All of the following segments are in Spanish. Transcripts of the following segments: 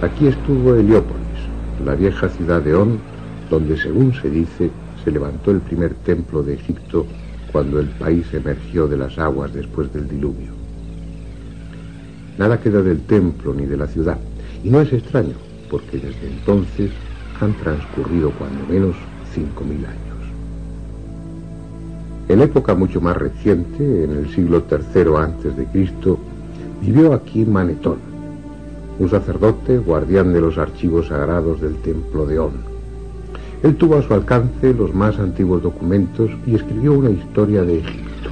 Aquí estuvo Heliópolis, la vieja ciudad de On, donde, según se dice, se levantó el primer templo de Egipto cuando el país emergió de las aguas después del diluvio. Nada queda del templo ni de la ciudad, y no es extraño, porque desde entonces han transcurrido cuando menos 5.000 años. En época mucho más reciente, en el siglo III a.C., vivió aquí Manetón, un sacerdote guardián de los archivos sagrados del templo de On. Él tuvo a su alcance los más antiguos documentos y escribió una historia de Egipto.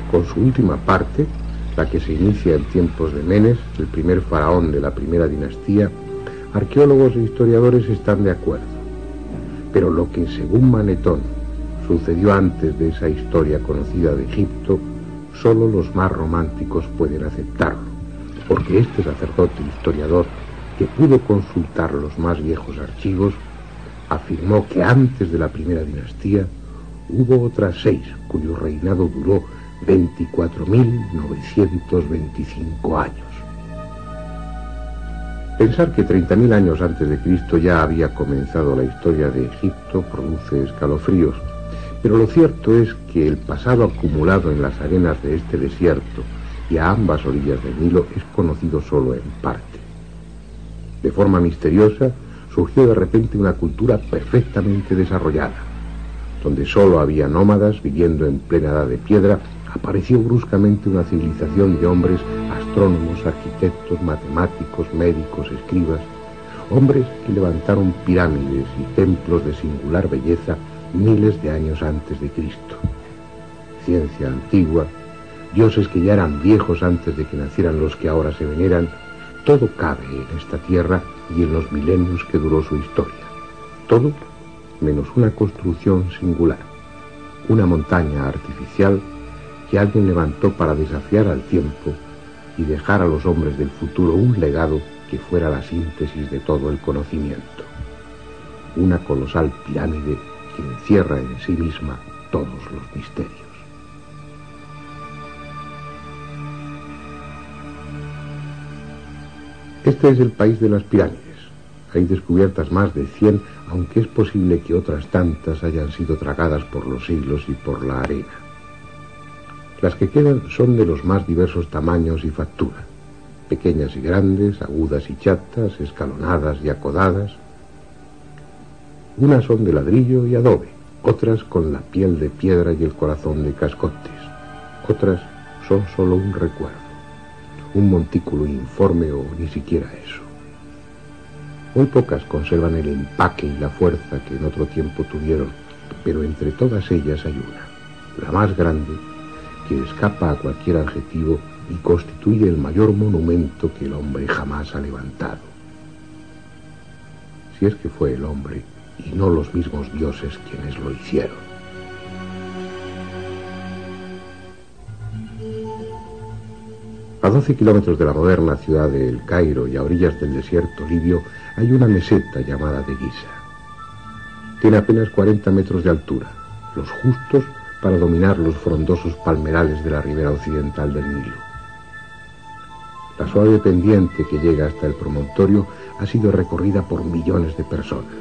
Con su última parte, la que se inicia en tiempos de Menes, el primer faraón de la primera dinastía, arqueólogos e historiadores están de acuerdo. Pero lo que, según Manetón, sucedió antes de esa historia conocida de Egipto, solo los más románticos pueden aceptarlo, porque este sacerdote historiador, que pudo consultar los más viejos archivos, afirmó que antes de la primera dinastía hubo otras 6, cuyo reinado duró 24.925 años. Pensar que 30.000 años antes de Cristo ya había comenzado la historia de Egipto produce escalofríos, pero lo cierto es que el pasado acumulado en las arenas de este desierto y a ambas orillas del Nilo es conocido solo en parte. De forma misteriosa surgió de repente una cultura perfectamente desarrollada. Donde solo había nómadas viviendo en plena edad de piedra, apareció bruscamente una civilización de hombres, astrónomos, arquitectos, matemáticos, médicos, escribas, hombres que levantaron pirámides y templos de singular belleza miles de años antes de Cristo. Ciencia antigua, dioses que ya eran viejos antes de que nacieran los que ahora se veneran, todo cabe en esta tierra y en los milenios que duró su historia. Todo menos una construcción singular, una montaña artificial que alguien levantó para desafiar al tiempo y dejar a los hombres del futuro un legado que fuera la síntesis de todo el conocimiento. Una colosal pirámide que encierra en sí misma todos los misterios. Este es el país de las pirámides. Hay descubiertas más de 100, aunque es posible que otras tantas hayan sido tragadas por los siglos y por la arena. Las que quedan son de los más diversos tamaños y factura, pequeñas y grandes, agudas y chatas, escalonadas y acodadas. Unas son de ladrillo y adobe, otras con la piel de piedra y el corazón de cascotes, otras son solo un recuerdo, un montículo informe o ni siquiera eso. Muy pocas conservan el empaque y la fuerza que en otro tiempo tuvieron, pero entre todas ellas hay una, la más grande, que escapa a cualquier adjetivo y constituye el mayor monumento que el hombre jamás ha levantado. Si es que fue el hombre y no los mismos dioses quienes lo hicieron. A 12 kilómetros de la moderna ciudad de El Cairo y a orillas del desierto libio hay una meseta llamada de Giza. Tiene apenas 40 metros de altura, los justos para dominar los frondosos palmerales de la ribera occidental del Nilo. La suave pendiente que llega hasta el promontorio ha sido recorrida por millones de personas,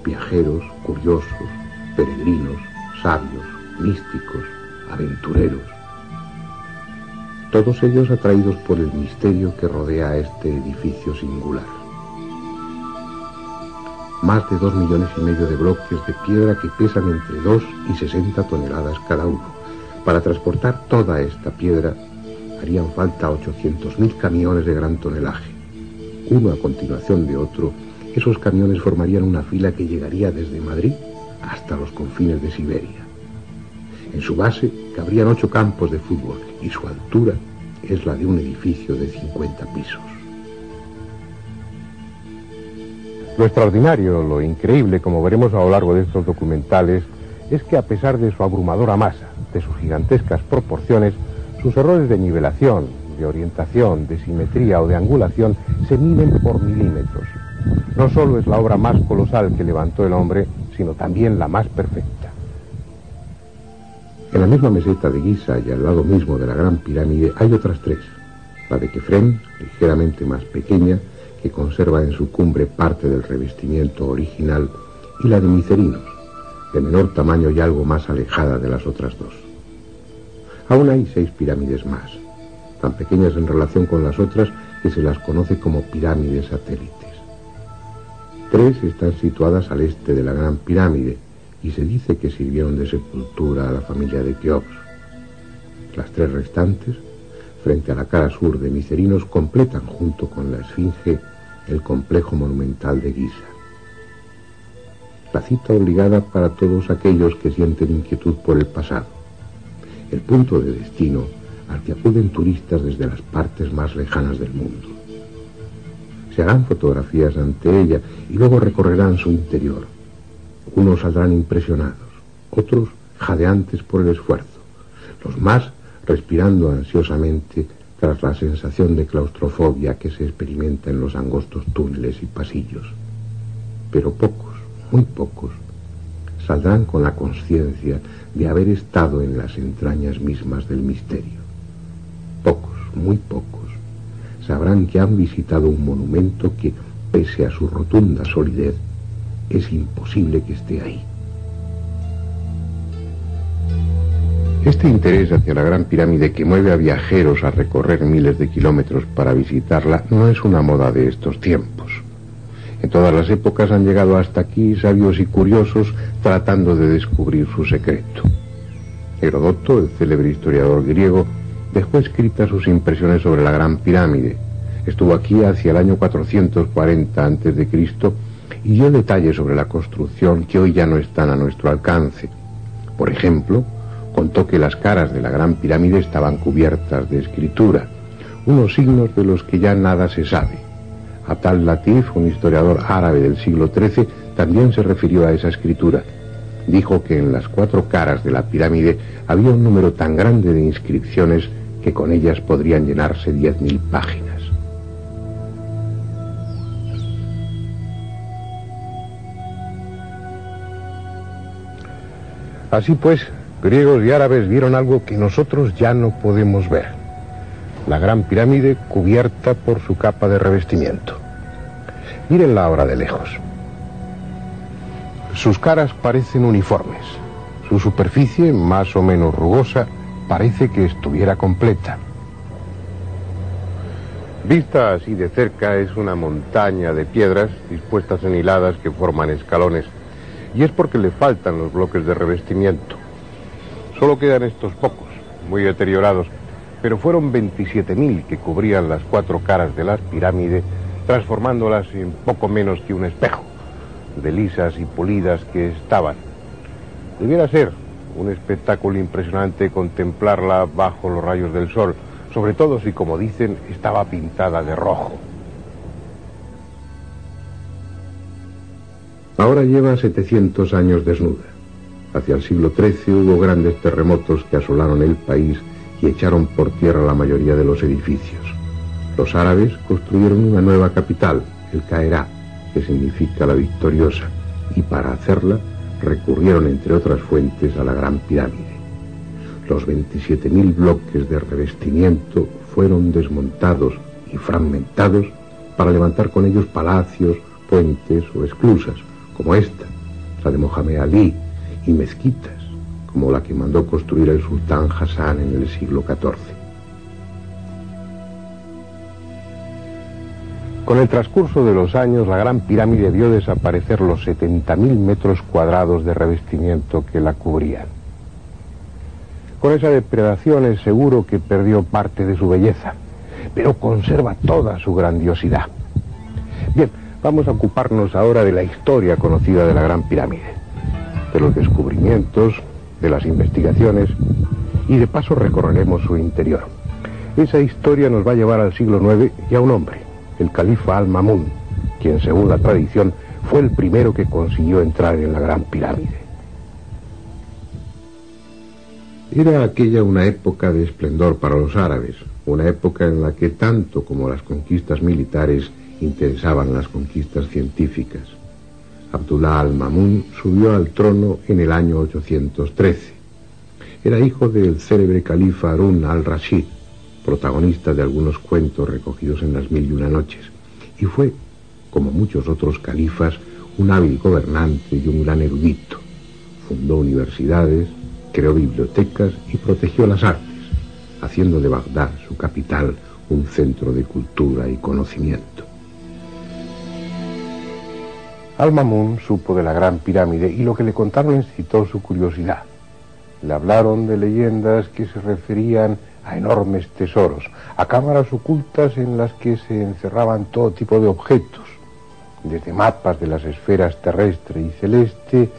viajeros, curiosos, peregrinos, sabios, místicos, aventureros. Todos ellos atraídos por el misterio que rodea a este edificio singular. Más de 2,5 millones de bloques de piedra que pesan entre 2 y 60 toneladas cada uno. Para transportar toda esta piedra harían falta 800.000 camiones de gran tonelaje. Uno a continuación de otro, esos camiones formarían una fila que llegaría desde Madrid hasta los confines de Siberia. En su base cabrían 8 campos de fútbol y su altura es la de un edificio de 50 pisos. Lo extraordinario, lo increíble, como veremos a lo largo de estos documentales, es que a pesar de su abrumadora masa, de sus gigantescas proporciones, sus errores de nivelación, de orientación, de simetría o de angulación se miden por milímetros. No solo es la obra más colosal que levantó el hombre, sino también la más perfecta. En la misma meseta de Giza y al lado mismo de la Gran Pirámide hay otras 3. La de Kefren, ligeramente más pequeña, que conserva en su cumbre parte del revestimiento original, y la de Micerinos, de menor tamaño y algo más alejada de las otras dos. Aún hay 6 pirámides más, tan pequeñas en relación con las otras que se las conoce como pirámides satélites. 3 están situadas al este de la Gran Pirámide y se dice que sirvieron de sepultura a la familia de Keops. Las 3 restantes, frente a la cara sur de Micerinos, completan junto con la Esfinge el complejo monumental de Giza. La cita obligada para todos aquellos que sienten inquietud por el pasado, el punto de destino al que acuden turistas desde las partes más lejanas del mundo. Se harán fotografías ante ella y luego recorrerán su interior. Unos saldrán impresionados, otros jadeantes por el esfuerzo, los más respirando ansiosamente tras la sensación de claustrofobia que se experimenta en los angostos túneles y pasillos. Pero pocos, muy pocos, saldrán con la conciencia de haber estado en las entrañas mismas del misterio. Pocos, muy pocos, sabrán que han visitado un monumento que, pese a su rotunda solidez, es imposible que esté ahí. Este interés hacia la Gran Pirámide, que mueve a viajeros a recorrer miles de kilómetros para visitarla, no es una moda de estos tiempos. En todas las épocas han llegado hasta aquí sabios y curiosos tratando de descubrir su secreto. Heródoto, el célebre historiador griego, dejó escritas sus impresiones sobre la Gran Pirámide. Estuvo aquí hacia el año 440 a.C. y dio detalles sobre la construcción que hoy ya no están a nuestro alcance. Por ejemplo, contó que las caras de la Gran Pirámide estaban cubiertas de escritura, unos signos de los que ya nada se sabe. Abd al-Latif, un historiador árabe del siglo XIII, también se refirió a esa escritura. Dijo que en las 4 caras de la pirámide había un número tan grande de inscripciones que con ellas podrían llenarse 10.000 páginas. Así pues, griegos y árabes vieron algo que nosotros ya no podemos ver: la Gran Pirámide cubierta por su capa de revestimiento. Mírenla ahora de lejos. Sus caras parecen uniformes. Su superficie, más o menos rugosa, parece que estuviera completa. Vista así de cerca, es una montaña de piedras dispuestas en hiladas que forman escalones, y es porque le faltan los bloques de revestimiento. Solo quedan estos pocos, muy deteriorados, pero fueron 27.000 que cubrían las 4 caras de la pirámide, transformándolas en poco menos que un espejo, de lisas y pulidas que estaban. Debiera ser un espectáculo impresionante contemplarla bajo los rayos del sol, sobre todo si, como dicen, estaba pintada de rojo. Ahora lleva 700 años desnuda. Hacia el siglo XIII hubo grandes terremotos que asolaron el país y echaron por tierra la mayoría de los edificios. Los árabes construyeron una nueva capital, el Cairá, que significa la victoriosa, y para hacerla recurrieron, entre otras fuentes, a la Gran Pirámide. Los 27.000 bloques de revestimiento fueron desmontados y fragmentados para levantar con ellos palacios, puentes o esclusas, como esta, la de Mohamed Ali, y mezquitas, como la que mandó construir el sultán Hassan en el siglo XIV. Con el transcurso de los años, la Gran Pirámide vio desaparecer los 70.000 metros cuadrados de revestimiento que la cubrían. Con esa depredación es seguro que perdió parte de su belleza, pero conserva toda su grandiosidad. Bien, vamos a ocuparnos ahora de la historia conocida de la Gran Pirámide, de los descubrimientos, de las investigaciones, y de paso recorreremos su interior. Esa historia nos va a llevar al siglo IX y a un hombre, el califa Al-Ma'mún, quien, según la tradición, fue el primero que consiguió entrar en la Gran Pirámide. Era aquella una época de esplendor para los árabes, una época en la que tanto como las conquistas militares interesaban las conquistas científicas. Abdullah al-Ma'mún subió al trono en el año 813. Era hijo del célebre califa Harún al-Rashid, protagonista de algunos cuentos recogidos en las Mil y una noches, y fue, como muchos otros califas, un hábil gobernante y un gran erudito. Fundó universidades, creó bibliotecas y protegió las artes, haciendo de Bagdad, su capital, un centro de cultura y conocimiento. Al-Ma'mún supo de la Gran Pirámide y lo que le contaron incitó su curiosidad. Le hablaron de leyendas que se referían a enormes tesoros, a cámaras ocultas en las que se encerraban todo tipo de objetos, desde mapas de las esferas terrestre y celeste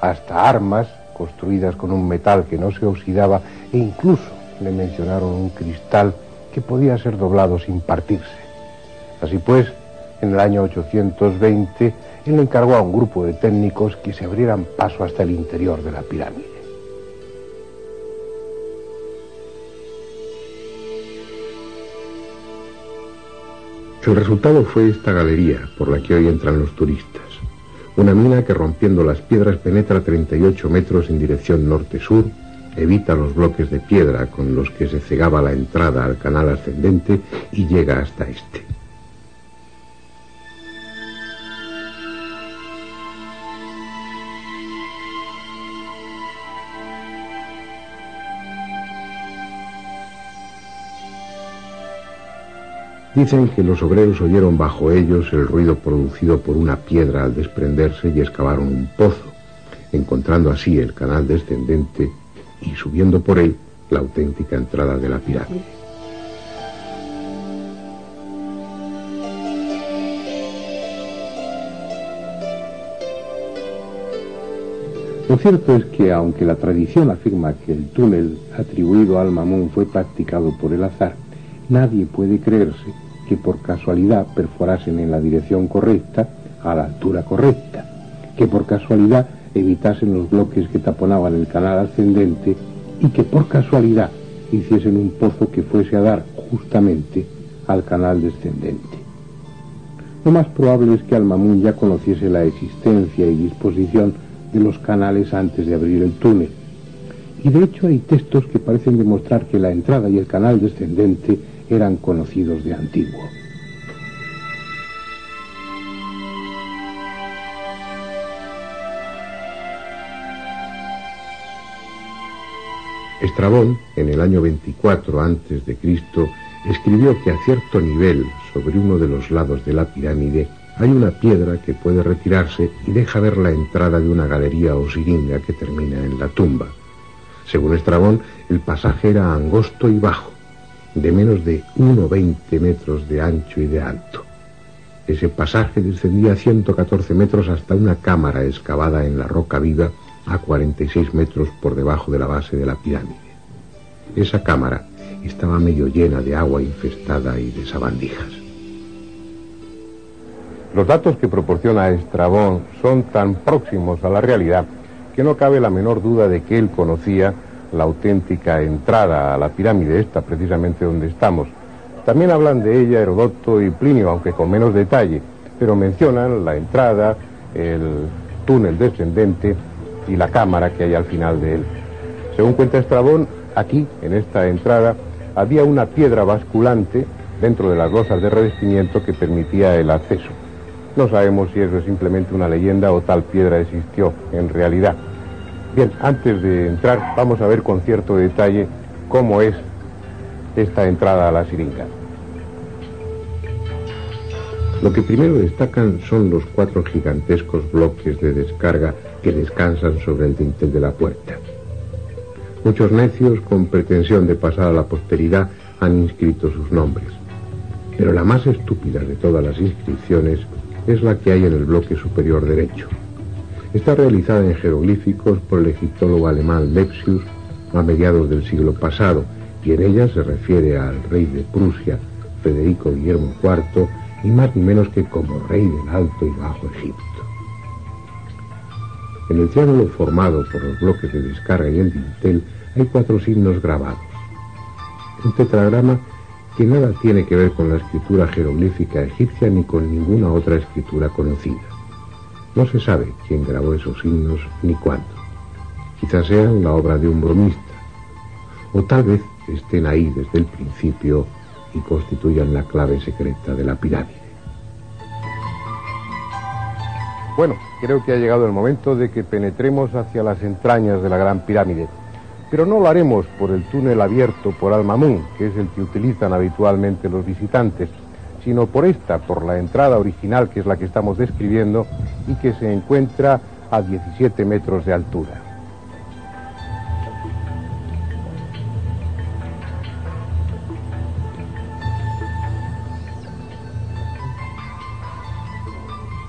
hasta armas construidas con un metal que no se oxidaba, e incluso le mencionaron un cristal que podía ser doblado sin partirse. Así pues, en el año 820, él encargó a un grupo de técnicos que se abrieran paso hasta el interior de la pirámide. El resultado fue esta galería por la que hoy entran los turistas. Una mina que, rompiendo las piedras, penetra 38 metros en dirección norte-sur, evita los bloques de piedra con los que se cegaba la entrada al canal ascendente y llega hasta este. Dicen que los obreros oyeron bajo ellos el ruido producido por una piedra al desprenderse y excavaron un pozo, encontrando así el canal descendente y subiendo por él la auténtica entrada de la pirámide. Lo cierto es que, aunque la tradición afirma que el túnel atribuido a Al-Ma'mún fue practicado por el azar, nadie puede creerse que por casualidad perforasen en la dirección correcta, a la altura correcta, que por casualidad evitasen los bloques que taponaban el canal ascendente y que por casualidad hiciesen un pozo que fuese a dar justamente al canal descendente. Lo más probable es que Al-Ma'mún ya conociese la existencia y disposición de los canales antes de abrir el túnel. Y de hecho hay textos que parecen demostrar que la entrada y el canal descendente eran conocidos de antiguo. Estrabón, en el año 24 a.C., escribió que a cierto nivel, sobre uno de los lados de la pirámide, hay una piedra que puede retirarse y deja ver la entrada de una galería o siringa que termina en la tumba. Según Estrabón, el pasaje era angosto y bajo, de menos de 1,20 metros de ancho y de alto. Ese pasaje descendía 114 metros hasta una cámara excavada en la roca viva a 46 metros por debajo de la base de la pirámide. Esa cámara estaba medio llena de agua infestada y de sabandijas. Los datos que proporciona Estrabón son tan próximos a la realidad que no cabe la menor duda de que él conocía la auténtica entrada a la pirámide, esta precisamente donde estamos. También hablan de ella Heródoto y Plinio, aunque con menos detalle, pero mencionan la entrada, el túnel descendente y la cámara que hay al final de él. Según cuenta Estrabón, aquí, en esta entrada, había una piedra basculante dentro de las losas de revestimiento que permitía el acceso. No sabemos si eso es simplemente una leyenda o tal piedra existió en realidad. Bien, antes de entrar, vamos a ver con cierto detalle cómo es esta entrada a la siringa. Lo que primero destacan son los 4 gigantescos bloques de descarga que descansan sobre el dintel de la puerta. Muchos necios, con pretensión de pasar a la posteridad, han inscrito sus nombres. Pero la más estúpida de todas las inscripciones es la que hay en el bloque superior derecho. Está realizada en jeroglíficos por el egiptólogo alemán Lepsius a mediados del siglo pasado, y en ella se refiere al rey de Prusia, Federico Guillermo IV, y más ni menos que como rey del Alto y Bajo Egipto. En el triángulo formado por los bloques de descarga y el dintel hay 4 signos grabados. Un tetragrama que nada tiene que ver con la escritura jeroglífica egipcia ni con ninguna otra escritura conocida. No se sabe quién grabó esos signos ni cuándo. Quizás sean la obra de un bromista, o tal vez estén ahí desde el principio y constituyan la clave secreta de la pirámide. Bueno, creo que ha llegado el momento de que penetremos hacia las entrañas de la Gran Pirámide. Pero no lo haremos por el túnel abierto por Al-Mamun, que es el que utilizan habitualmente los visitantes, sino por la entrada original, que es la que estamos describiendo, y que se encuentra a 17 metros de altura.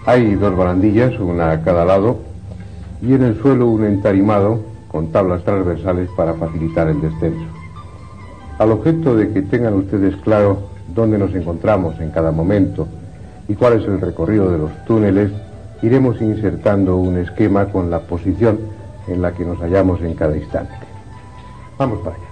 Hay dos barandillas, una a cada lado, y en el suelo un entarimado con tablas transversales para facilitar el descenso. Al objeto de que tengan ustedes claro dónde nos encontramos en cada momento y cuál es el recorrido de los túneles, iremos insertando un esquema con la posición en la que nos hallamos en cada instante. Vamos para allá.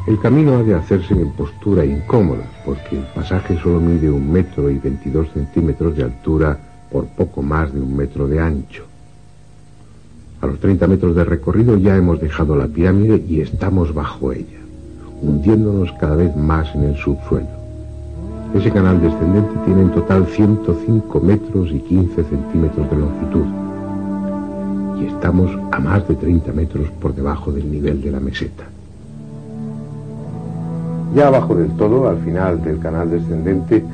El camino ha de hacerse en postura incómoda, porque el pasaje solo mide 1,22 metros de altura por poco más de 1 metro de ancho. A los 30 metros de recorrido ya hemos dejado la pirámide y estamos bajo ella, hundiéndonos cada vez más en el subsuelo. Ese canal descendente tiene en total 105 metros y 15 centímetros de longitud, y estamos a más de 30 metros por debajo del nivel de la meseta. Ya abajo del todo, al final del canal descendente,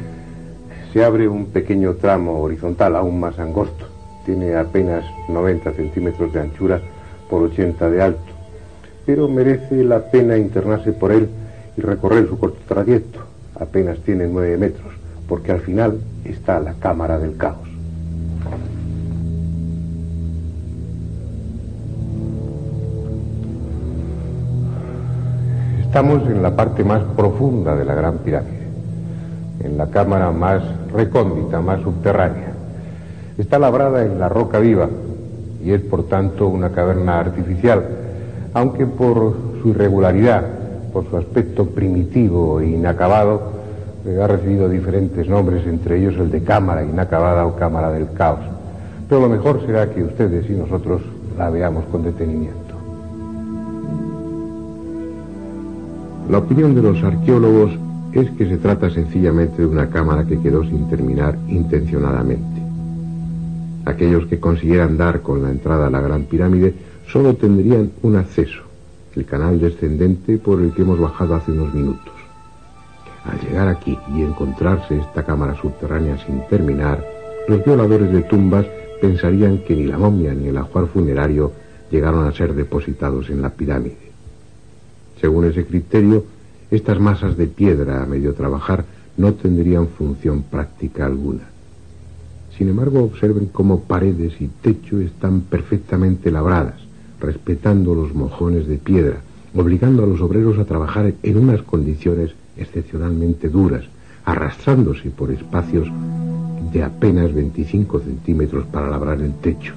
se abre un pequeño tramo horizontal aún más angosto. Tiene apenas 90 centímetros de anchura por 80 de alto, pero merece la pena internarse por él y recorrer su corto trayecto. Apenas tiene 9 metros, porque al final está la cámara del caos. Estamos en la parte más profunda de la Gran Pirámide, en la cámara más recóndita, más subterránea. Está labrada en la roca viva y es por tanto una caverna artificial, aunque por su irregularidad, por su aspecto primitivo e inacabado, ha recibido diferentes nombres, entre ellos el de cámara inacabada o cámara del caos. Pero lo mejor será que ustedes y nosotros la veamos con detenimiento. La opinión de los arqueólogos es que se trata sencillamente de una cámara que quedó sin terminar intencionadamente. Aquellos que consiguieran dar con la entrada a la Gran Pirámide solo tendrían un acceso, el canal descendente por el que hemos bajado hace unos minutos. Al llegar aquí y encontrarse esta cámara subterránea sin terminar, los violadores de tumbas pensarían que ni la momia ni el ajuar funerario llegaron a ser depositados en la pirámide. Según ese criterio, estas masas de piedra a medio trabajar no tendrían función práctica alguna. Sin embargo, observen cómo paredes y techo están perfectamente labradas, respetando los mojones de piedra, obligando a los obreros a trabajar en unas condiciones excepcionalmente duras, arrastrándose por espacios de apenas 25 centímetros para labrar el techo.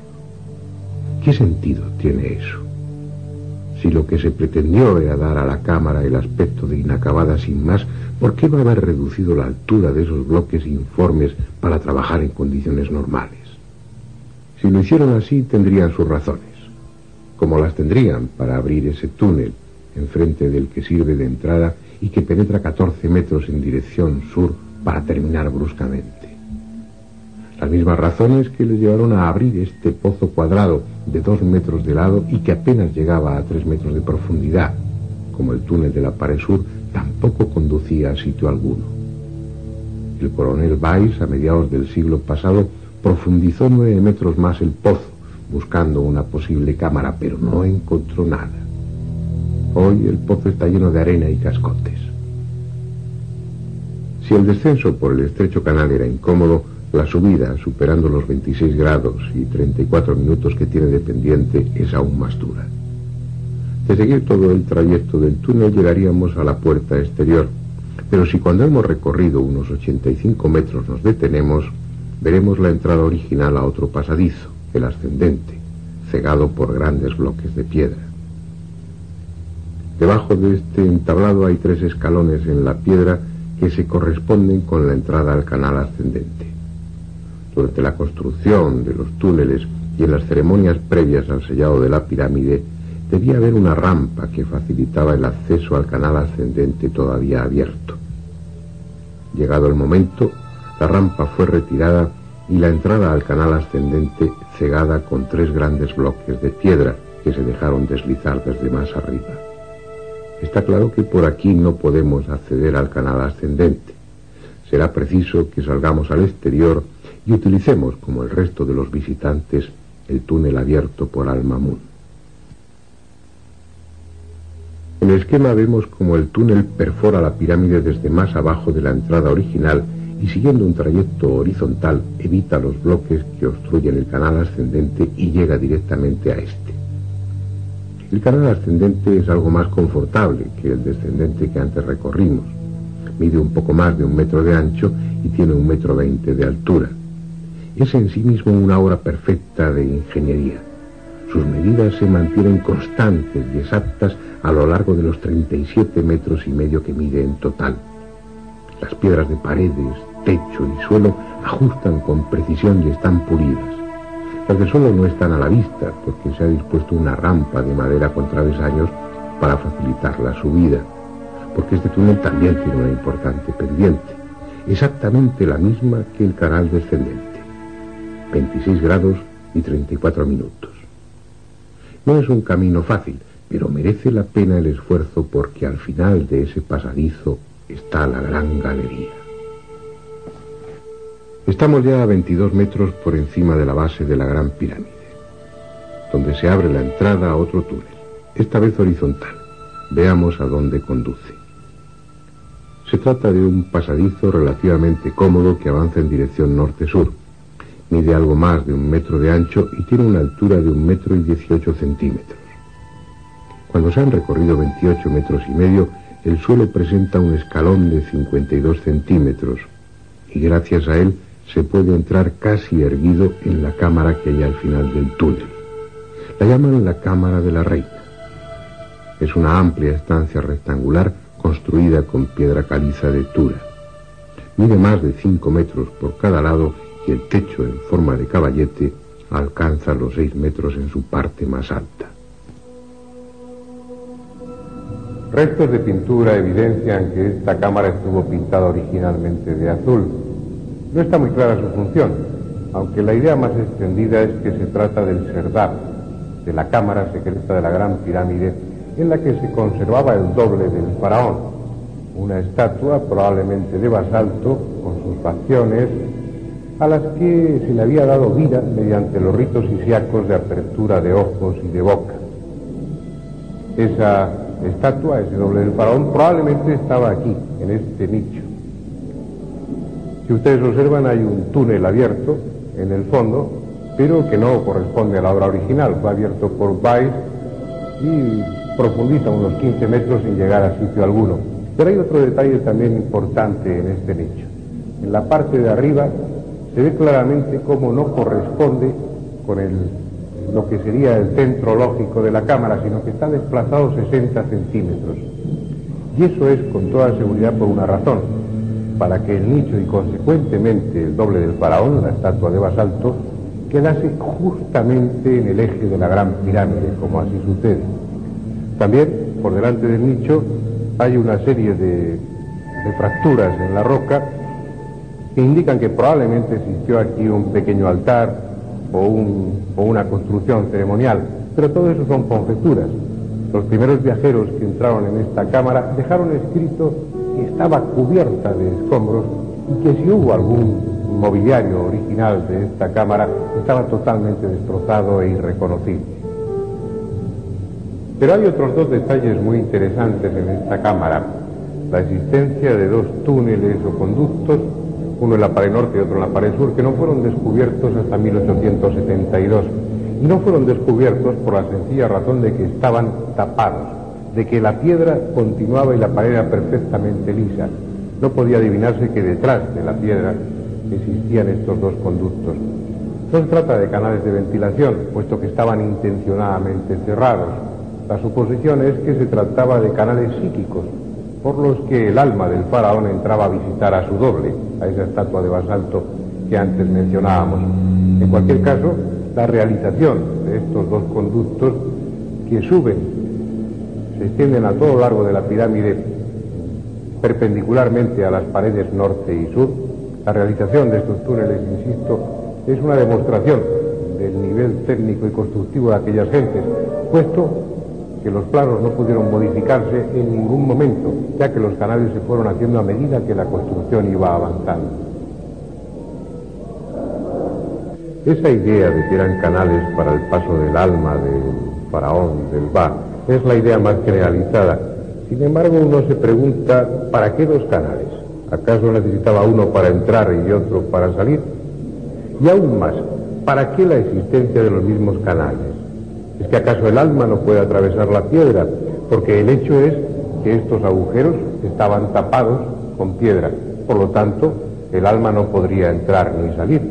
¿Qué sentido tiene eso? Si lo que se pretendió era dar a la cámara el aspecto de inacabada sin más, ¿por qué no haber reducido la altura de esos bloques informes para trabajar en condiciones normales? Si lo hicieron así, tendrían sus razones, como las tendrían para abrir ese túnel enfrente del que sirve de entrada y que penetra 14 metros en dirección sur para terminar bruscamente. Las mismas razones que les llevaron a abrir este pozo cuadrado de 2 metros de lado y que apenas llegaba a 3 metros de profundidad, como el túnel de la pared sur, tampoco conducía a sitio alguno. El coronel Weiss, a mediados del siglo pasado, profundizó 9 metros más el pozo, buscando una posible cámara, pero no encontró nada. Hoy el pozo está lleno de arena y cascotes. Si el descenso por el estrecho canal era incómodo, la subida, superando los 26 grados y 34 minutos que tiene de pendiente, es aún más dura. De seguir todo el trayecto del túnel llegaríamos a la puerta exterior, pero si cuando hemos recorrido unos 85 metros nos detenemos, veremos la entrada original a otro pasadizo, el ascendente, cegado por grandes bloques de piedra. Debajo de este entablado hay 3 escalones en la piedra que se corresponden con la entrada al canal ascendente. Durante la construcción de los túneles y en las ceremonias previas al sellado de la pirámide, debía haber una rampa que facilitaba el acceso al canal ascendente todavía abierto. Llegado el momento, la rampa fue retirada y la entrada al canal ascendente cegada con 3 grandes bloques de piedra que se dejaron deslizar desde más arriba. Está claro que por aquí no podemos acceder al canal ascendente. Será preciso que salgamos al exterior y utilicemos, como el resto de los visitantes, el túnel abierto por Al-Mamun. En el esquema vemos como el túnel perfora la pirámide desde más abajo de la entrada original y, siguiendo un trayecto horizontal, evita los bloques que obstruyen el canal ascendente y llega directamente a este. El canal ascendente es algo más confortable que el descendente que antes recorrimos. Mide un poco más de 1 metro de ancho y tiene 1,20 m de altura. Es en sí mismo una obra perfecta de ingeniería. Sus medidas se mantienen constantes y exactas a lo largo de los 37,5 metros que mide en total. Las piedras de paredes, techo y suelo ajustan con precisión y están pulidas. Las del suelo no están a la vista porque se ha dispuesto una rampa de madera con travesaños para facilitar la subida, porque este túnel también tiene una importante pendiente, exactamente la misma que el canal descendente, 26 grados y 34 minutos. No es un camino fácil, pero merece la pena el esfuerzo porque al final de ese pasadizo está la gran galería. Estamos ya a 22 metros por encima de la base de la Gran Pirámide, donde se abre la entrada a otro túnel, esta vez horizontal. Veamos a dónde conduce. Se trata de un pasadizo relativamente cómodo que avanza en dirección norte-sur. Mide algo más de 1 metro de ancho y tiene una altura de 1,18 m. Cuando se han recorrido 28,5 metros, el suelo presenta un escalón de 52 centímetros y gracias a él se puede entrar casi erguido en la cámara que hay al final del túnel. La llaman la Cámara de la Reina. Es una amplia estancia rectangular construida con piedra caliza de Tura. Mide más de 5 metros por cada lado y el techo en forma de caballete alcanza los 6 metros en su parte más alta. Restos de pintura evidencian que esta cámara estuvo pintada originalmente de azul. No está muy clara su función, aunque la idea más extendida es que se trata del Serdab, de la cámara secreta de la Gran Pirámide, en la que se conservaba el doble del faraón, una estatua probablemente de basalto con sus facciones, a las que se le había dado vida mediante los ritos isíacos de apertura de ojos y de boca. Esa estatua, ese doble del faraón, probablemente estaba aquí, en este nicho. Si ustedes observan, hay un túnel abierto en el fondo, pero que no corresponde a la obra original. Fue abierto por Weiss y profundiza unos 15 metros sin llegar a sitio alguno. Pero hay otro detalle también importante en este nicho. En la parte de arriba se ve claramente cómo no corresponde con lo que sería el centro lógico de la cámara, sino que está desplazado 60 centímetros. Y eso es con toda seguridad por una razón: para que el nicho y consecuentemente el doble del faraón, la estatua de basalto, quedase justamente en el eje de la Gran Pirámide, como así sucede. También, por delante del nicho, hay una serie de fracturas en la roca que indican que probablemente existió aquí un pequeño altar o una construcción ceremonial, pero todo eso son conjeturas. Los primeros viajeros que entraron en esta cámara dejaron escrito que estaba cubierta de escombros y que si hubo algún mobiliario original de esta cámara estaba totalmente destrozado e irreconocible. Pero hay otros dos detalles muy interesantes en esta cámara: la existencia de 2 túneles o conductos, uno en la pared norte y otro en la pared sur, que no fueron descubiertos hasta 1872, y no fueron descubiertos por la sencilla razón de que estaban tapados, de que la piedra continuaba y la pared era perfectamente lisa. No podía adivinarse que detrás de la piedra existían estos 2 conductos. No se trata de canales de ventilación, puesto que estaban intencionadamente cerrados. La suposición es que se trataba de canales psíquicos, por los que el alma del faraón entraba a visitar a su doble, a esa estatua de basalto que antes mencionábamos. En cualquier caso, la realización de estos 2 conductos que suben, se extienden a todo lo largo de la pirámide perpendicularmente a las paredes norte y sur, La realización de estos túneles, insisto, es una demostración del nivel técnico y constructivo de aquellas gentes, puesto que los planos no pudieron modificarse en ningún momento, ya que los canales se fueron haciendo a medida que la construcción iba avanzando. Esa idea de que eran canales para el paso del alma del faraón, del Ba, es la idea más generalizada. Sin embargo, uno se pregunta, ¿para qué dos canales? ¿Acaso necesitaba uno para entrar y otro para salir? Y aún más, ¿para qué la existencia de los mismos canales? ¿Es que acaso el alma no puede atravesar la piedra? Porque el hecho es que estos agujeros estaban tapados con piedra. Por lo tanto, el alma no podría entrar ni salir.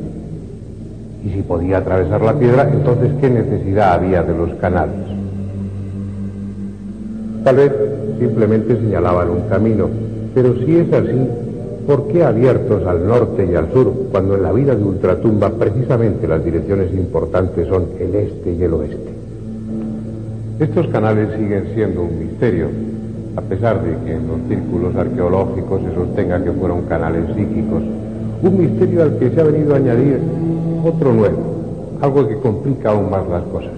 Y si podía atravesar la piedra, entonces ¿qué necesidad había de los canales? Tal vez simplemente señalaban un camino, pero si es así, ¿por qué abiertos al norte y al sur, cuando en la vida de Ultratumba precisamente las direcciones importantes son el este y el oeste? Estos canales siguen siendo un misterio, a pesar de que en los círculos arqueológicos se sostenga que fueron canales psíquicos, un misterio al que se ha venido a añadir otro nuevo, algo que complica aún más las cosas.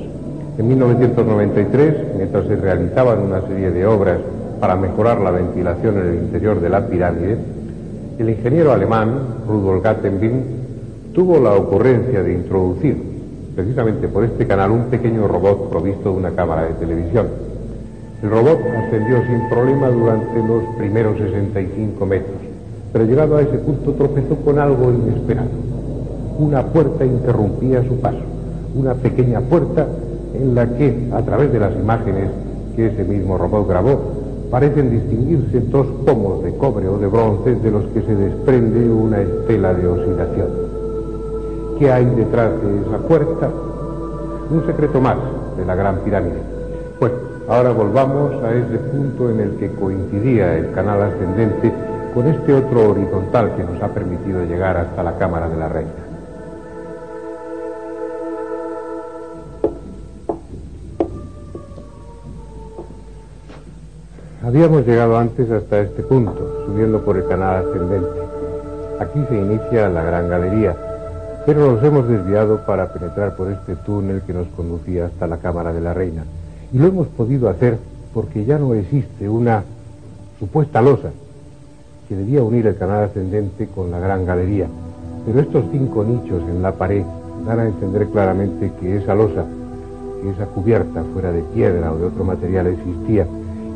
En 1993, mientras se realizaban una serie de obras para mejorar la ventilación en el interior de la pirámide, el ingeniero alemán Rudolf Gatenbin tuvo la ocurrencia de introducir, precisamente por este canal, un pequeño robot provisto de una cámara de televisión. El robot ascendió sin problema durante los primeros 65 metros, pero llegado a ese punto tropezó con algo inesperado. Una puerta interrumpía su paso, una pequeña puerta en la que, a través de las imágenes que ese mismo robot grabó, parecen distinguirse dos pomos de cobre o de bronce de los que se desprende una estela de oscilación. ¿Qué hay detrás de esa puerta? Un secreto más de la Gran Pirámide. Bueno, ahora volvamos a ese punto en el que coincidía el canal ascendente con este otro horizontal que nos ha permitido llegar hasta la Cámara de la Reina. Habíamos llegado antes hasta este punto, subiendo por el canal ascendente. Aquí se inicia la gran galería, pero nos hemos desviado para penetrar por este túnel que nos conducía hasta la Cámara de la Reina. Y lo hemos podido hacer porque ya no existe una supuesta losa que debía unir el canal ascendente con la gran galería. Pero estos 5 nichos en la pared dan a entender claramente que esa losa, que esa cubierta fuera de piedra o de otro material existía,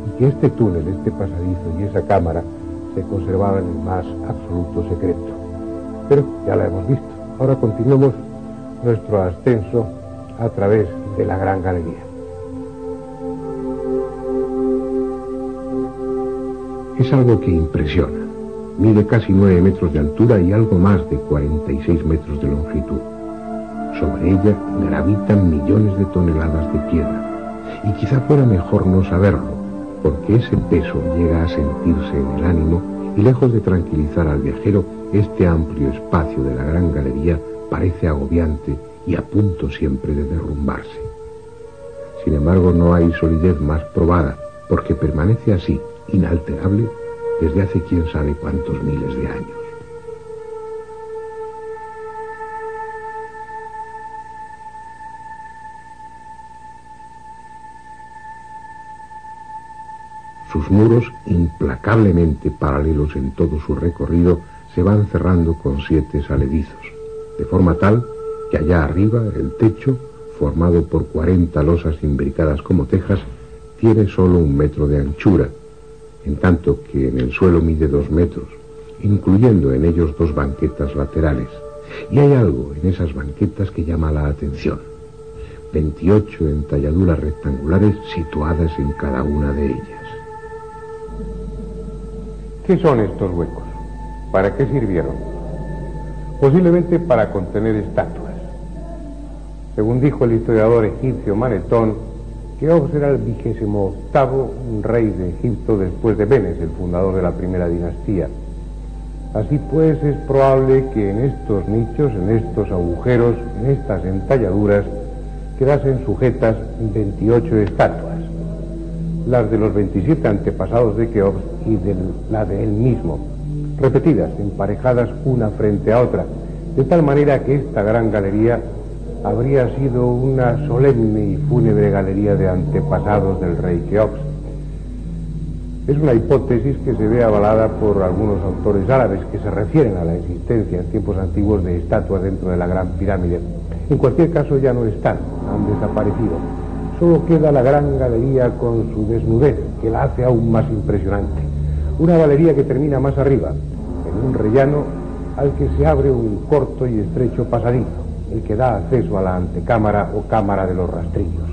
y que este túnel, este pasadizo y esa cámara se conservaban en el más absoluto secreto. Pero ya la hemos visto. Ahora continuemos nuestro ascenso a través de la gran galería. Es algo que impresiona. Mide casi 9 metros de altura y algo más de 46 metros de longitud. Sobre ella gravitan millones de toneladas de piedra. Y quizá fuera mejor no saberlo, porque ese peso llega a sentirse en el ánimo y lejos de tranquilizar al viajero, este amplio espacio de la gran galería parece agobiante y a punto siempre de derrumbarse. Sin embargo, no hay solidez más probada, porque permanece así, inalterable, desde hace quién sabe cuántos miles de años. Sus muros, implacablemente paralelos en todo su recorrido, se van cerrando con 7 saledizos, de forma tal que allá arriba el techo, formado por 40 losas imbricadas como tejas, tiene solo 1 metro de anchura, en tanto que en el suelo mide 2 metros, incluyendo en ellos 2 banquetas laterales. Y hay algo en esas banquetas que llama la atención: 28 entalladuras rectangulares situadas en cada una de ellas. ¿Qué son estos huecos? ¿Para qué sirvieron? Posiblemente para contener estatuas. Según dijo el historiador egipcio Manetón, Keops era el 28º rey de Egipto después de Menes, el fundador de la primera dinastía. Así pues, es probable que en estos nichos, en estos agujeros, en estas entalladuras, quedasen sujetas 28 estatuas, las de los 27 antepasados de Keops y la de él mismo, repetidas, emparejadas una frente a otra, de tal manera que esta gran galería habría sido una solemne y fúnebre galería de antepasados del rey Keops. Es una hipótesis que se ve avalada por algunos autores árabes que se refieren a la existencia en tiempos antiguos de estatuas dentro de la Gran Pirámide. En cualquier caso ya no están, han desaparecido. Solo queda la gran galería con su desnudez, que la hace aún más impresionante. Una galería que termina más arriba, en un rellano al que se abre un corto y estrecho pasadizo, el que da acceso a la antecámara o cámara de los rastrillos.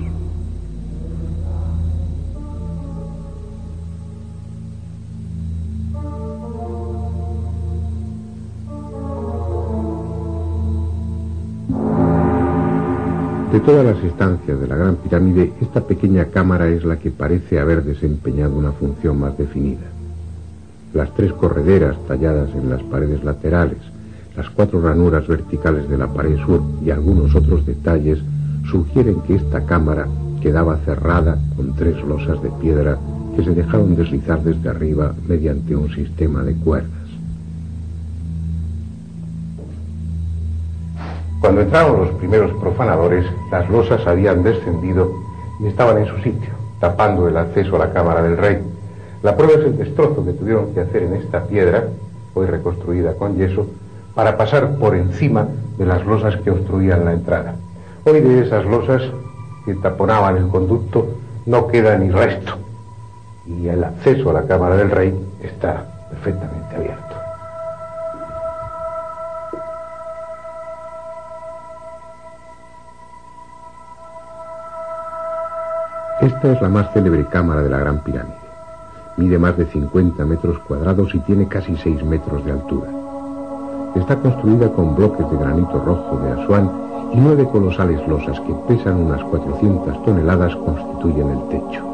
De todas las estancias de la Gran Pirámide, esta pequeña cámara es la que parece haber desempeñado una función más definida. Las 3 correderas talladas en las paredes laterales, las 4 ranuras verticales de la pared sur y algunos otros detalles sugieren que esta cámara quedaba cerrada con 3 losas de piedra que se dejaron deslizar desde arriba mediante un sistema de cuerdas. Cuando entraron los primeros profanadores, las losas habían descendido y estaban en su sitio, tapando el acceso a la cámara del rey. La prueba es el destrozo que tuvieron que hacer en esta piedra, hoy reconstruida con yeso, para pasar por encima de las losas que obstruían la entrada. Hoy de esas losas que taponaban el conducto no queda ni resto, y el acceso a la cámara del rey está perfectamente abierto. Esta es la más célebre cámara de la Gran Pirámide. Mide más de 50 metros cuadrados y tiene casi 6 metros de altura. Está construida con bloques de granito rojo de Asuán y 9 colosales losas que pesan unas 400 toneladas constituyen el techo.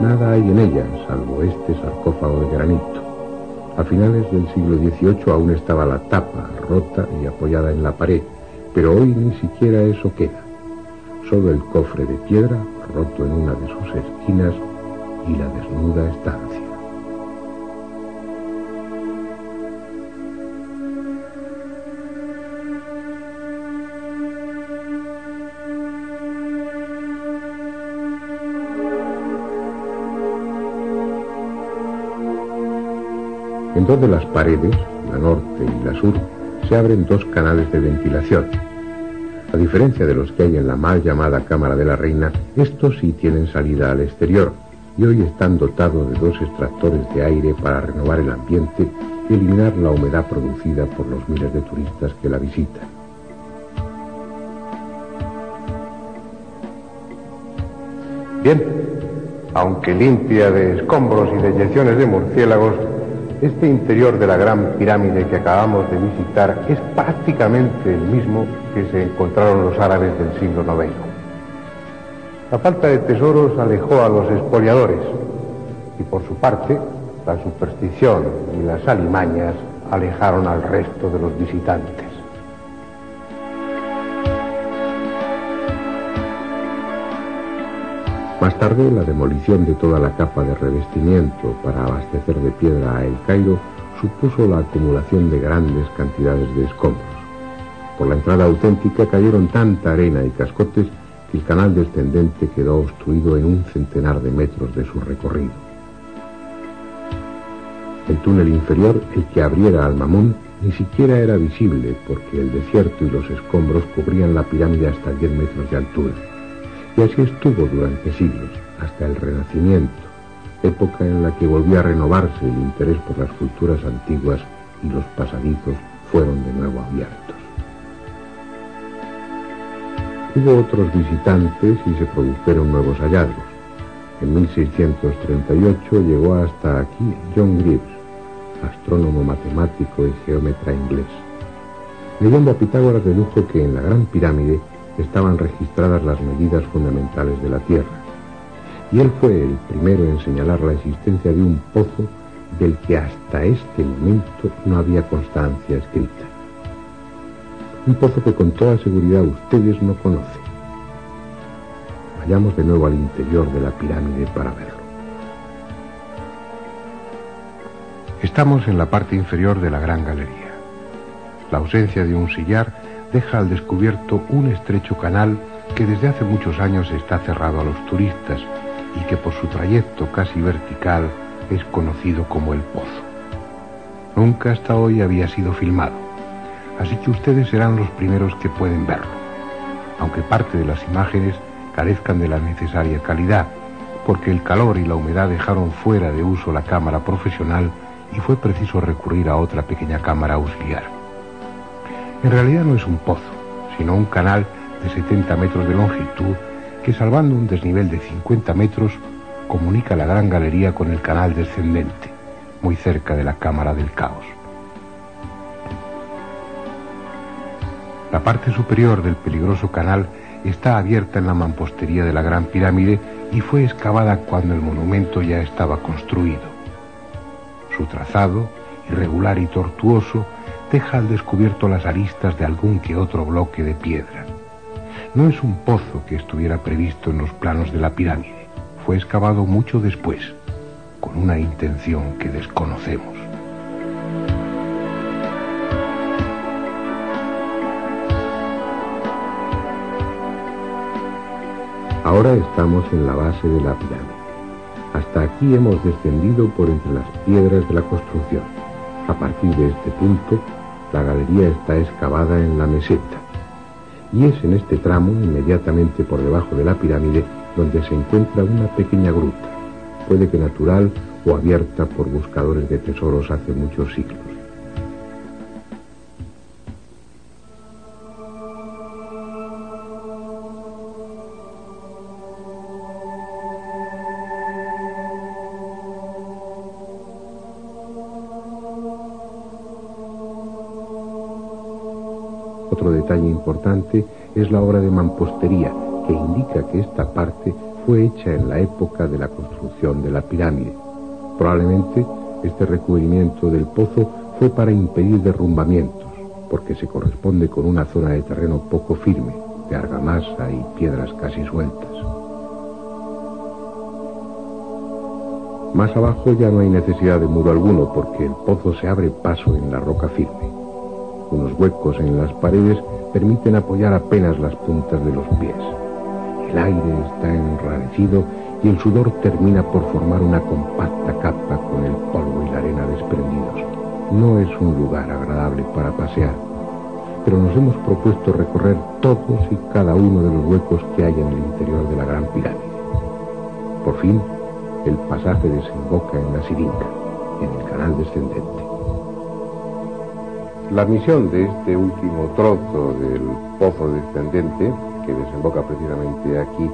Nada hay en ella, salvo este sarcófago de granito. A finales del siglo XVIII aún estaba la tapa rota y apoyada en la pared, pero hoy ni siquiera eso queda. Solo el cofre de piedra, roto en una de sus esquinas, y la desnuda estancia. En dos de las paredes, la norte y la sur, se abren 2 canales de ventilación. A diferencia de los que hay en la mal llamada Cámara de la Reina, estos sí tienen salida al exterior y hoy están dotados de 2 extractores de aire para renovar el ambiente y eliminar la humedad producida por los miles de turistas que la visitan. Bien, aunque limpia de escombros y de eyecciones de murciélagos, este interior de la Gran Pirámide que acabamos de visitar es prácticamente el mismo que se encontraron los árabes del siglo IX. La falta de tesoros alejó a los expoliadores y por su parte la superstición y las alimañas alejaron al resto de los visitantes. Más tarde, la demolición de toda la capa de revestimiento para abastecer de piedra a El Cairo supuso la acumulación de grandes cantidades de escombros. Por la entrada auténtica cayeron tanta arena y cascotes que el canal descendente quedó obstruido en un centenar de metros de su recorrido. El túnel inferior, el que abriera al Mamón, ni siquiera era visible porque el desierto y los escombros cubrían la pirámide hasta 10 metros de altura. Y así estuvo durante siglos, hasta el Renacimiento, época en la que volvió a renovarse el interés por las culturas antiguas y los pasadizos fueron de nuevo abiertos. Hubo otros visitantes y se produjeron nuevos hallazgos. En 1638 llegó hasta aquí John Greaves, astrónomo matemático y geómetra inglés. Leyendo a Pitágoras dedujo que en la Gran Pirámide estaban registradas las medidas fundamentales de la Tierra, y él fue el primero en señalar la existencia de un pozo del que hasta este momento no había constancia escrita. Un pozo que con toda seguridad ustedes no conocen. Vayamos de nuevo al interior de la pirámide para verlo. Estamos en la parte inferior de la Gran Galería. La ausencia de un sillar deja al descubierto un estrecho canal que desde hace muchos años está cerrado a los turistas y que por su trayecto casi vertical es conocido como el Pozo. Nunca hasta hoy había sido filmado, así que ustedes serán los primeros que pueden verlo, aunque parte de las imágenes carezcan de la necesaria calidad, porque el calor y la humedad dejaron fuera de uso la cámara profesional y fue preciso recurrir a otra pequeña cámara auxiliar. En realidad no es un pozo, sino un canal de 70 metros de longitud que, salvando un desnivel de 50 metros, comunica la Gran Galería con el canal descendente, muy cerca de la Cámara del Caos. La parte superior del peligroso canal está abierta en la mampostería de la Gran Pirámide y fue excavada cuando el monumento ya estaba construido. Su trazado, irregular y tortuoso, deja al descubierto las aristas de algún que otro bloque de piedra. No es un pozo que estuviera previsto en los planos de la pirámide. Fue excavado mucho después, con una intención que desconocemos. Ahora estamos en la base de la pirámide. Hasta aquí hemos descendido por entre las piedras de la construcción. A partir de este punto, la galería está excavada en la meseta. Y es en este tramo, inmediatamente por debajo de la pirámide, donde se encuentra una pequeña gruta, puede que natural o abierta por buscadores de tesoros hace muchos siglos. Otro detalle importante es la obra de mampostería, que indica que esta parte fue hecha en la época de la construcción de la pirámide. Probablemente este recubrimiento del pozo fue para impedir derrumbamientos, porque se corresponde con una zona de terreno poco firme, de argamasa y piedras casi sueltas. Más abajo ya no hay necesidad de muro alguno, porque el pozo se abre paso en la roca firme. Unos huecos en las paredes permiten apoyar apenas las puntas de los pies. El aire está enrarecido y el sudor termina por formar una compacta capa con el polvo y la arena desprendidos. No es un lugar agradable para pasear, pero nos hemos propuesto recorrer todos y cada uno de los huecos que hay en el interior de la Gran Pirámide. Por fin, el pasaje desemboca en la Siringa, en el canal descendente. La misión de este último trozo del pozo descendente, que desemboca precisamente aquí,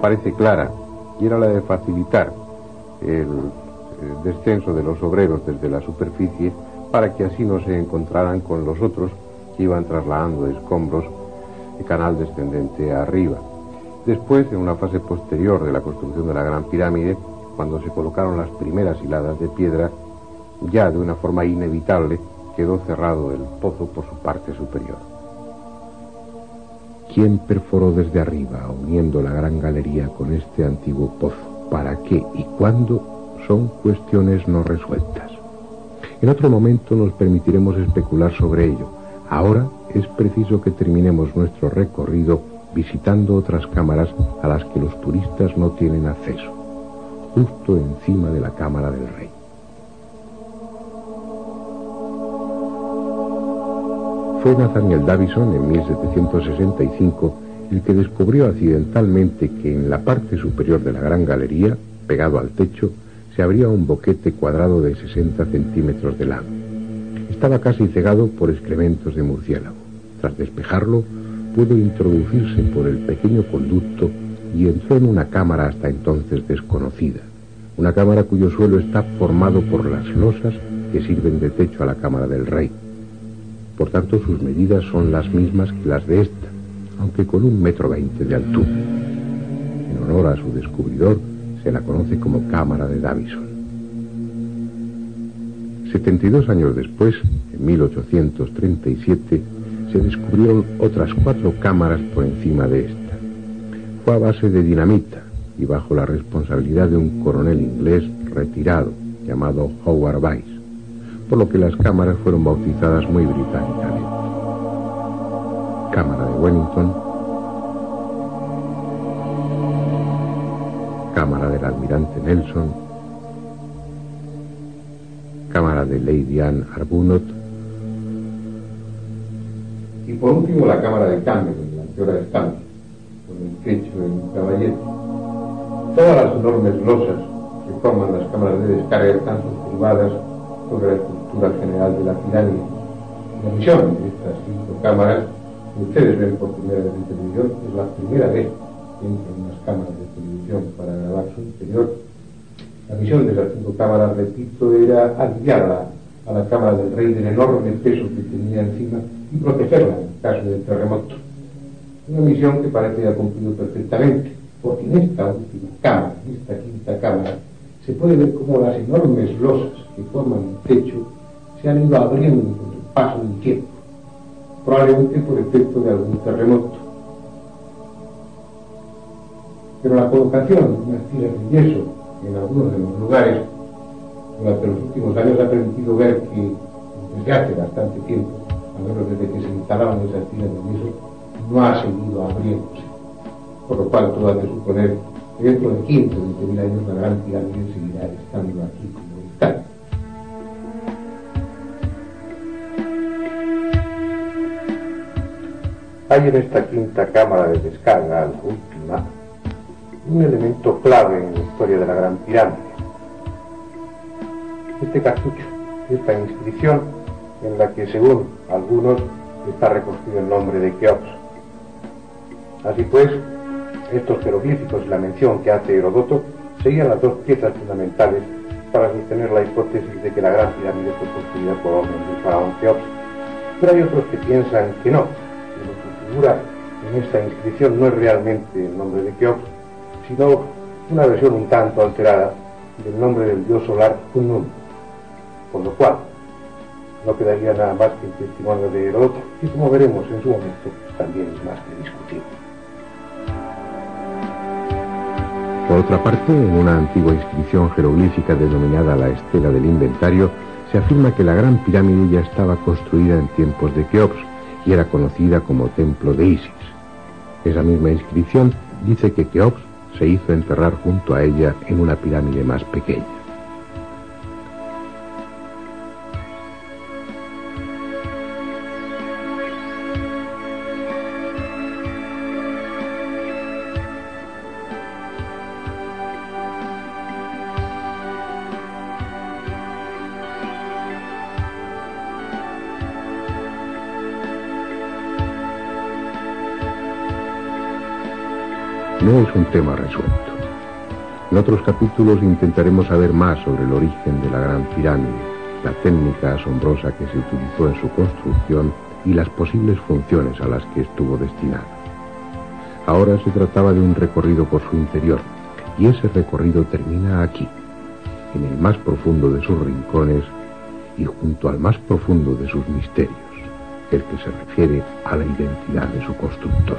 parece clara, y era la de facilitar el descenso de los obreros desde la superficie para que así no se encontraran con los otros que iban trasladando escombros el canal descendente arriba. Después, en una fase posterior de la construcción de la Gran Pirámide, cuando se colocaron las primeras hiladas de piedra, ya de una forma inevitable quedó cerrado el pozo por su parte superior. ¿Quién perforó desde arriba, uniendo la Gran Galería con este antiguo pozo? ¿Para qué y cuándo? Son cuestiones no resueltas. En otro momento nos permitiremos especular sobre ello. Ahora es preciso que terminemos nuestro recorrido visitando otras cámaras a las que los turistas no tienen acceso, justo encima de la Cámara del Rey. Fue Nathaniel Davison, en 1765, el que descubrió accidentalmente que en la parte superior de la Gran Galería, pegado al techo, se abría un boquete cuadrado de 60 centímetros de lado. Estaba casi cegado por excrementos de murciélago. Tras despejarlo, pudo introducirse por el pequeño conducto y entró en una cámara hasta entonces desconocida. Una cámara cuyo suelo está formado por las losas que sirven de techo a la Cámara del Rey. Por tanto, sus medidas son las mismas que las de esta, aunque con 1,20 m de altura. En honor a su descubridor, se la conoce como Cámara de Davison. 72 años después, en 1837, se descubrieron otras 4 cámaras por encima de esta. Fue a base de dinamita y bajo la responsabilidad de un coronel inglés retirado llamado Howard Weiss. por lo que las cámaras fueron bautizadas muy británicamente. Cámara de Wellington, Cámara del Almirante Nelson, Cámara de Lady Anne Arbuthnot y por último la Cámara de Camberwell, la que ahora está, con el techo de un caballete. Todas las enormes losas que forman las cámaras de descarga están privadas sobre la estructura general de la pirámide. La misión de estas 5 cámaras, que ustedes ven por primera vez en televisión, es la primera vez que entran unas cámaras de televisión para grabar su interior. La misión de las 5 cámaras, repito, era aliviar a la cámara del rey del enorme peso que tenía encima y protegerla en caso de terremoto. Una misión que parece haber cumplido perfectamente, porque en esta última cámara, en esta 5ª cámara, se puede ver cómo las enormes losas que forman el techo se han ido abriendo con el paso del tiempo, probablemente por efecto de algún terremoto. Pero la colocación de unas tiras de yeso en algunos de los lugares durante los últimos años ha permitido ver que desde hace bastante tiempo, al menos desde que se instalaron esas tiras de yeso, no ha seguido abriéndose, por lo cual todo hace suponer que dentro de 15 o 20.000 años la gran pirámide seguirá estando aquí como está. Hay en esta 5ª cámara de descarga, la última, un elemento clave en la historia de la gran pirámide. Este cartucho, esta inscripción en la que, según algunos, está recogido el nombre de Keops. Así pues, estos jeroglíficos y la mención que hace Heródoto seguían las 2 piezas fundamentales para sostener la hipótesis de que la gran pirámide fue construida por orden del faraón Keops. Pero hay otros que piensan que no, que lo que figura en esta inscripción no es realmente el nombre de Keops, sino una versión un tanto alterada del nombre del dios solar Khnum, con lo cual no quedaría nada más que el testimonio de Heródoto, que como veremos en su momento también es más que discutible. Por otra parte, en una antigua inscripción jeroglífica denominada la Estela del Inventario, se afirma que la Gran Pirámide ya estaba construida en tiempos de Keops y era conocida como Templo de Isis. Esa misma inscripción dice que Keops se hizo enterrar junto a ella en una pirámide más pequeña. No es un tema resuelto. En otros capítulos intentaremos saber más sobre el origen de la Gran Pirámide, la técnica asombrosa que se utilizó en su construcción y las posibles funciones a las que estuvo destinada. Ahora se trataba de un recorrido por su interior, y ese recorrido termina aquí, en el más profundo de sus rincones y junto al más profundo de sus misterios, el que se refiere a la identidad de su constructor.